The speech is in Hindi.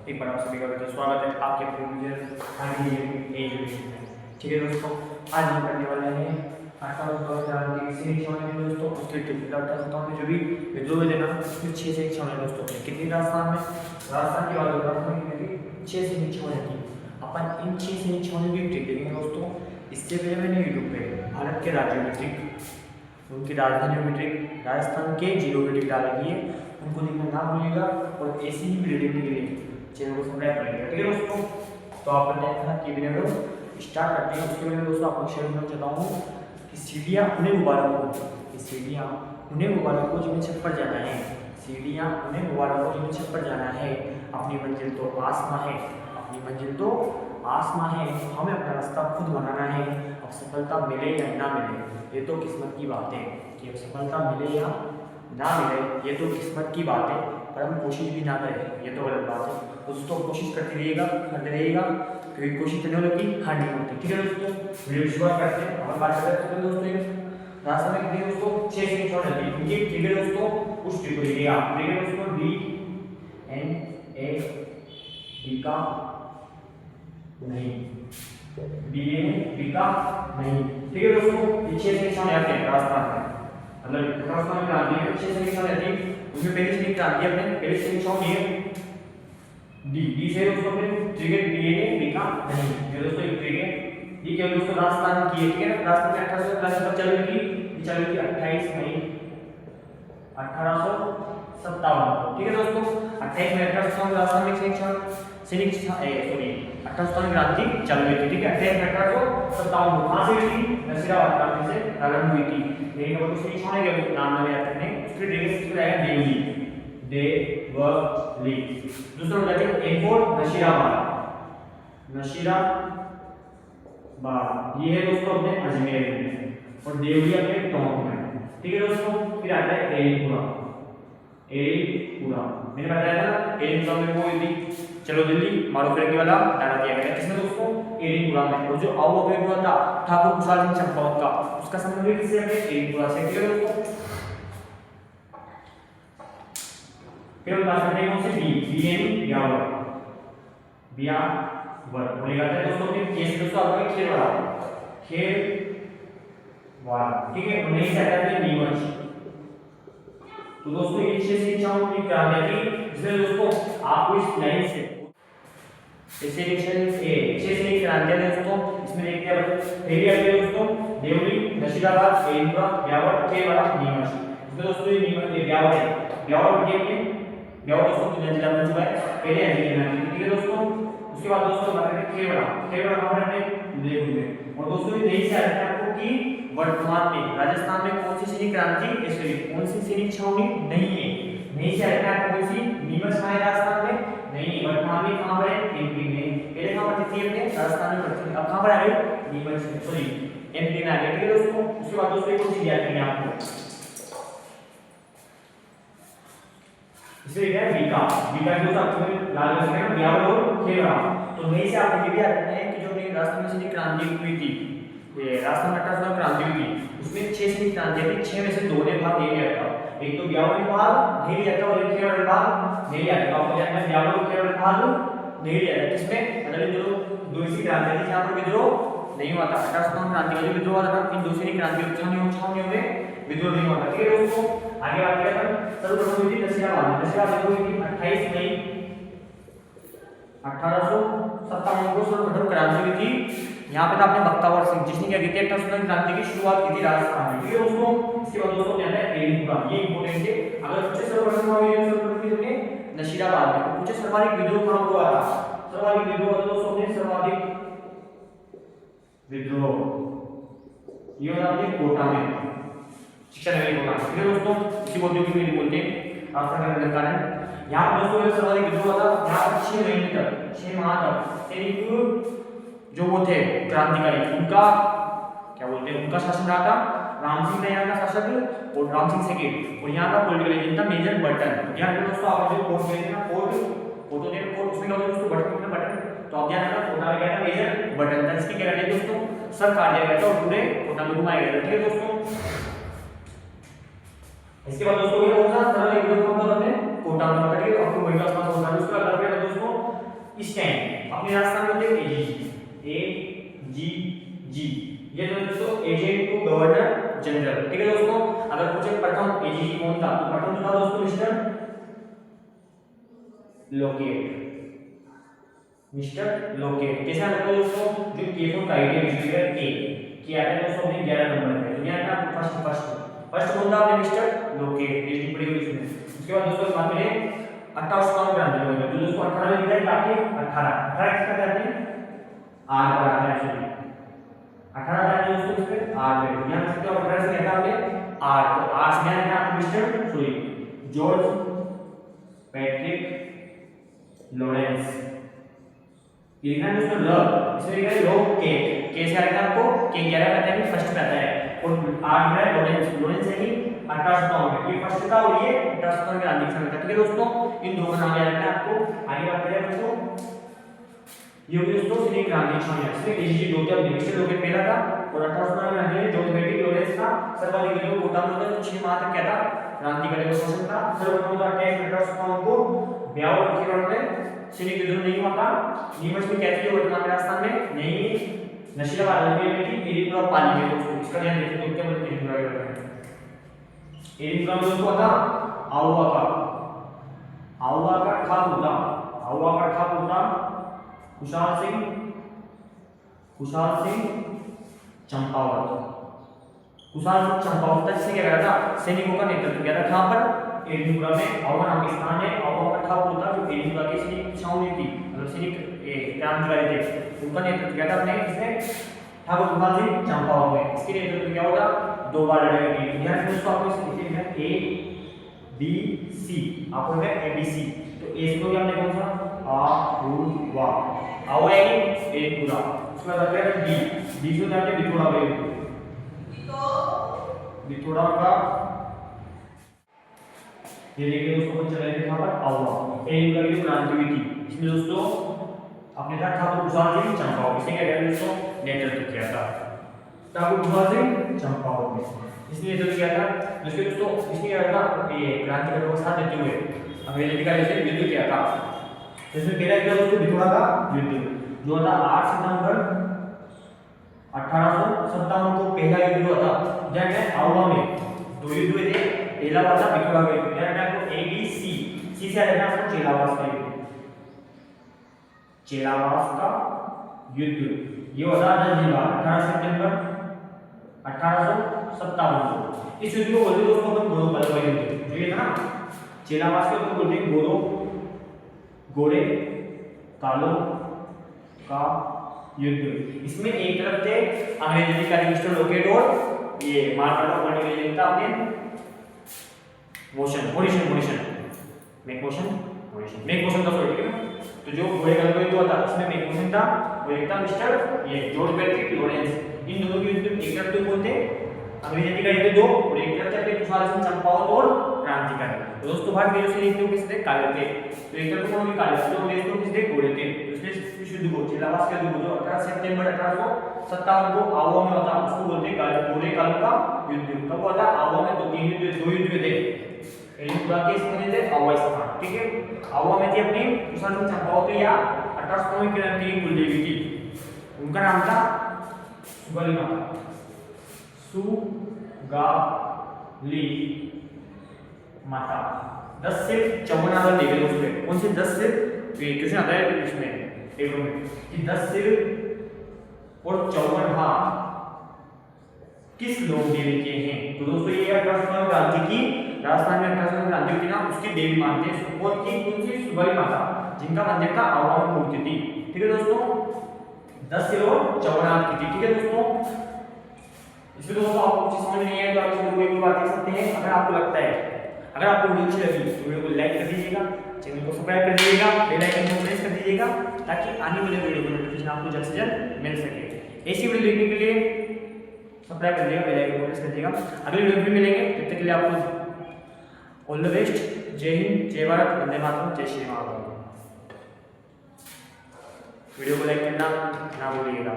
एक बार आप सभी का फिर से स्वागत है आपके प्रीवियस एजुकेशन में। ठीक है दोस्तों, आज हम करने वाले हैं 1800 की सीरीज होने में दोस्तों। उसके टिपिकल में जो भी विद्रोह देना उसमें 6 से 6 होने दोस्तों। कितनी राजस्थान में, राजस्थान की बात राजस्थान में कितनी 6 से 6 होने की। अपन इन 6 से 6 होने की ट्रिक देखेंगे दोस्तों। इससे पहले मैंने यूट्यूब पे भारत के राज्यों की ट्रिक, उनकी राजधानियों की ट्रिक, राजस्थान के जिलों की ट्रिक डाल रखी है, उनको देखना ना भूलिएगा। और ऐसी ही वीडियो देखने के लिए चैनल को सब्सक्राइब करिएगा। ठीक है दोस्तों, तो आप अपने की वीडियो स्टार्ट करते हैं। उसके पहले दोस्तों आपको शेयर करना चाहता हूँ कि सीढ़ियाँ उन्हें मुबारक हो, जिन्हें छत पर जाना है। सीढ़ियाँ उन्हें मुबारक हो जिन्हें छत पर जाना है। अपनी मंजिल तो आसमां है, अपनी मंजिल तो आसमां है, हमें अपना रास्ता खुद बनाना है। अब सफलता मिले या ना मिले ये तो किस्मत की बात है, कि अब सफलता मिले या ना मिले ये तो किस्मत की बात है, पर हम कोशिश भी ना करें ये तो गलत बात है। दोस्तों कोशिश करते रहिएगा, क्योंकि कोशिश करने वालों की हार नहीं होती। ठीक है दोस्तों, वीडियो की शुरुआत करते हैं। और बात करते हैं दोस्तों रास्ते में कितने दोस्तों 6 से 6 रहती है। ठीक है दोस्तों, उस ट्रिक को लिखिएगा आप। ठीक है दोस्तों, डी एन ए डी का नहीं, डी एन डी का नहीं। ठीक है दोस्तों, ये 6 से 6 आते हैं राजस्थान में, मतलब राजस्थान में क्रांति है 6 से 6 रहती है। उसमें पहली से क्रांति अपने पहले से 6 नहीं है डी से दोस्तों अपने ट्रिगर डी ए डी का नहीं। ये दोस्तों एक ट्रिगर ये क्या दोस्तों राजस्थान की है। ठीक है ना, राजस्थान में 1800 कब चालू की, ये चालू की 28 मई 1857। ठीक है दोस्तों, 28 मई 1857 राजस्थान में सैनिक अठारह क्रांति चालू हुई थी। ठीक है, 28 मई 1857 कहां से हुई थी, नसीराबाद क्रांति से प्रारंभ हुई थी। लेकिन अब उसकी छोड़ने के नाम में याद रखने उसकी ट्रिगर किसको आया, देवली, देवली। दूसरा हो जाता है एयरपोर्ट नशीराबाद, ये है दोस्तों अपने अजमेर में, और देवली अपने टोंक में। ठीक है दोस्तों, फिर आता है एरीपुरा। मैंने बताया था एरीपुरा में वो थी, चलो दिल्ली मारो फिर वाला डाला दिया गया किसमें दोस्तों, एरीपुरा में। और जो आओ हुआ था ठाकुर कुशाल सिंह चंपावत का, उसका संबंध भी किससे है, एरीपुरा से। ठीक है दोस्तों, फिर हम बात करते हैं कौन से बी यानी ब्यावर बोलेगा था दोस्तों। फिर केस दोस्तों आपका खेरवाड़ा। ठीक है, नहीं से आता है नीमच। तो दोस्तों ये 6 से 6 की क्रांति थी, इसमें दोस्तों आपको इस लाइन से सेक्शन ए 6 से क्रांति है दोस्तों। इसमें देखते हैं पहली आती है दोस्तों देवली, नशीराबाद, एरीपुरा, ब्यावर, खेरवाड़ा, नीमच। इसमें दोस्तों ये नीमच ये ब्यावर है, ब्यावर दोस्तों जिला जिला में चुका है पहले है। ठीक है दोस्तों, उसके बाद दोस्तों बात करें खेरवाड़ा कहां पर है, उदयपुर में। और दोस्तों ये नहीं से आता है आपको कि वर्तमान में राजस्थान में कौन सी सैनिक क्रांति कौन सी सैनिक छावनी नहीं है, नहीं से आता है आपको कौन सी नीमच में राजस्थान में नहीं, वर्तमान में कहां पर है, एमपी में। पहले कहां पर थी अपने राजस्थान में पड़ती थी, अब कहां पर आ गई, नीमच सॉरी एमपी में आ गई। ठीक है दोस्तों, उसके बाद दोस्तों कौन सी याद करेंगे आपको, इसे है बीका जो आपको लाल रंग में ब्यावर और खेरवाड़ा। तो नहीं से आप ये भी याद रखना है कि जो अपनी राजस्थान में क्रांति हुई थी, ये राजस्थान में 1800 क्रांति हुई थी, उसमें 6 से क्रांति थी, 6 में से 2 ने भाग ले लिया था। एक तो ब्यावर ने भाग नहीं लिया था और एक खेरवाड़ा ने भाग नहीं लिया था। आपको जानना है ब्यावर और खेरवाड़ा ने भाग नहीं लिया था किसमें, मतलब जो दो ऐसी क्रांति थी जहां पर विद्रोह नहीं हुआ था। 1800 क्रांति का जो विद्रोह हुआ था इन दूसरी क्रांति छावनियों में विद्रोह नहीं हुआ था। ठीक है दोस्तों, आगे बात करें अपन सर्वप्रथम हुई थी नशीराबाद हुई थी 28 मई 1857 को सर्वप्रथम क्रांति हुई थी। यहाँ पे था आपने बख्तावर सिंह जिसने क्या की थी 1857 क्रांति की शुरुआत की थी राजस्थान में। ठीक है दोस्तों, इसके बाद दोस्तों क्या है एरीपुरा, ये इंपॉर्टेंट है। अगर पूछे सर्वप्रथम नशीराबाद में, तो पूछे सर्वाधिक विद्रोह कहां हुआ था, सर्वाधिक विद्रोह दोस्तों अपने सर्वाधिक विद्रोह ये होता है कोटा में, शिक्षा नगरी कोटा। ठीक है दोस्तों, इसी को औद्योगिक नगरी बोलते हैं राजस्थान का कारण। यहाँ पर दोस्तों सर्वाधिक विद्रोह था, यहाँ पर 6 महीने तक 6 माह तक सैनिक जो वो थे क्रांतिकारी उनका क्या बोलते हैं उनका शासन रहा था। राम सिंह था यहाँ का शासक और राम सिंह सेकेंड, और यहाँ का पॉलिटिकल एजेंट था मेजर बटन। यहाँ पे दोस्तों आप जो कोर्ट गए थे ना, कोर्ट उसमें क्या होता है दोस्तों बटन, तो अब यहाँ का कोटा में गया था मेजर बटन था, इसकी क्या कहते हैं दोस्तों सर काट दिया गया था और पूरे कोटा में घुमाया गया था। ठीक है दोस्तों, इसके बाद दोस्तों ये होगा सर्वाधिक विद्रोह कब होता है कोटा में होता है। आपको वही का पास होता है। उसके बाद दोस्तों स्टैंड, अपने राजस्थान में होते एजीजी, एजीजी, ये दोस्तों एजेंट टू गवर्नर जनरल। ठीक है दोस्तों, अगर पूछे प्रथम एजीजी कौन था, तो प्रथम था दोस्तों मिस्टर लोकेट, मिस्टर लोकेट। कैसा लगता है दोस्तों, जो के को क्राइटेरिया डिस्ट्रीब्यूटर के आता है दोस्तों अपने 11 नंबर पे, दुनिया का फर्स्ट कौन था अपने मिस्टर लोकेट, रीजनिंग पढ़ी हुई इसमें। उसके बाद दोस्तों बात करें 28 कौन क्रांति हुई, तो दोस्तों 18 लिख रहे हैं ताकि 18 किसका कहते हैं, आर पर आता है एक्चुअली 18 आता है दोस्तों इसमें आर पे, दुनिया में सबसे 18 से कहता है आर, तो आर से क्या है mister sorry George Patrick Lawrence. ये लिखना है दोस्तों लव, इसमें लिखा है लोग के से आएगा आपको के 11 कहते हैं फर्स्ट पे आता है, और आर है लॉरेंस है कि 1857 ये फर्स्ट था और ये 1857 के आदि समय था। ठीक है दोस्तों, इन दो का नाम याद रखना है आपको। आगे बात करें दोस्तों, ये हो दोस्तों श्री क्रांति क्षण, इसमें एजीजी दो थे, मिस्टर लोकेट पहला था और 1857 में आगे जॉर्ज पैट्रिक लॉरेंस था। सर्वाधिक लोग कोटा में होता 6 माह तक क्या था, क्रांतिकारी का शासन था। सर्वप्रथम अटैक 1857 को ब्यावर किरण में सैनिक युद्ध नहीं हुआ था, नीमच में क्या थी वर्तमान राजस्थान में नहीं नशीला पदार्थ में थी, एरिपुरा पाली में दोस्तों, इसका ध्यान रखिए तो क्या बोलते हैं एरिपुरा करते हैं। एरिपुरा में दोस्तों था आउवा का ठाकुर खुशाल सिंह चंपावत तक से क्या करा था, सैनिकों का नेतृत्व किया था। कहां पर, एरिपुरा में। आउवा नाम का स्थान है, आउवा का ठाकुर था जो एरिपुरा के सैनिक छावनी थी, मतलब सैनिक क्रांतिकारी थे, उनका नेतृत्व किया था अपने किसने, ठाकुर खुशाल सिंह चंपावत में। इसके नेतृत्व क्या होगा, 2 बार लड़ाई की। ध्यान से दोस्तों आपको इसे लिखना है ए बी सी, आपको है ए बी सी, तो ए से तो क्या हमने कौन सा आउवा, आउवा यानी एरिपुरा। उसके बाद आता है डी से हमने बिथोड़ा वही बिथोड़ा का, ये देखिए दोस्तों चल रहे थे कहां पर, आउवा एरिपुरा की क्रांति हुई थी। इसमें दोस्तों अपने था ठाकुर खुशाल सिंह चंपावत, इसे क्या कहते हैं दोस्तों नेतृत्व किया था ठाकुर खुशाल सिंह चंपावत ने, इसने नेतृत्व किया था। जिसके दोस्तों इसने क्या था, ये क्रांतिकारियों का साथ देते हुए अंग्रेजी का जैसे युद्ध किया था, जिसमें पहला किया दोस्तों बिथोड़ा का युद्ध जो था 8 सितंबर 1857 को पहला युद्ध हुआ था, जब आउवा में 2 युद्ध हुए थे। पहला हुआ था बिथोड़ा का युद्ध, यानी आपको ए बी सी से आ जाएगा आपको चेलावास का युद्ध, चेलावास का युद्ध ये हुआ था 10 दिन बाद 18 सितंबर 1857 को। इस युद्ध को बोलते दोस्तों अपन घोड़ों बल का युद्ध, जो ये था ना चेलावास के युद्ध बोलते हैं घोड़े कालों का युद्ध। इसमें एक तरफ थे अंग्रेज अधिकारी मिस्टर लोकेट और ये मारवाड़ का पढ़ने के लिए था अपने मेक मोशन का सॉरी, ठीक है। तो जो घोड़े का युद्ध हुआ था उसमें मेक मोशन था, वो एक था मिस्टर ये जॉर्ज पैट्रिक लॉरेंस। इन दोनों के युद्ध एक तरफ तो बोलते अंग्रेज अधिकारी थे 2 और एक तरफ थे खुशाल सिंह चंपावत और क्रांतिकारी। तो दोस्तों भारत देश से नीतियों किस थे काले थे, तो एक तरफ कौन भी काले थे, तो देश को किस थे घोड़े थे। तो इसलिए युद्ध को चेलावास के युद्ध जो 18 सितंबर 1857 को आउवा में होता उसको बोलते हैं घोड़े कालों का युद्ध। कब हुआ था, आउवा में 2 युद्ध थे, एरिपुरा के स्थान थे आउवा स्थान, ठीक है। आउवा में थी अपनी खुशाल सिंह चंपावत या 1800 में क्रांति की कुलदेवी थी, उनका नाम था सुगाली माता। 10 से 54 आंसर देखे दोस्तों, कौन से 10 से क्वेश्चन आता है इसमें एक में कि 10 सिर और 54 हाथ किस लोक देवी के हैं। तो दोस्तों ये 1857 क्रांति की राजस्थान में 1857 क्रांति हुई ना, उसकी देवी मानते हैं सुपोत की कौन सी सुगाली माता, जिनका मंदिर का आउवा में मूर्ति थी, ठीक है दोस्तों। 10 सिर और 54 हाथ की थी, ठीक है दोस्तों। इसमें दोस्तों आपको कुछ समझ नहीं आया तो आप इस वीडियो को एक बार देख सकते हैं। अगर आपको लगता है, अगर आपको वीडियो अच्छी लगी तो वीडियो को लाइक कर दीजिएगा, चैनल को सब्सक्राइब कर दीजिएगा, बेल आइकन को प्रेस कर दीजिएगा ताकि आने वाले वीडियो की नोटिफिकेशन आपको जल्द से जल्द मिल सके। ऐसी वीडियो देखने के लिए सब्सक्राइब कर दीजिएगा, बेल आइकन को प्रेस कर दीजिएगा। अगली वीडियो में मिलेंगे, तब तक के लिए आपको ऑल द बेस्ट। जय हिंद, जय भारत, वंदे मातरम, जय श्री राम। वीडियो को लाइक करना ना भूलिएगा।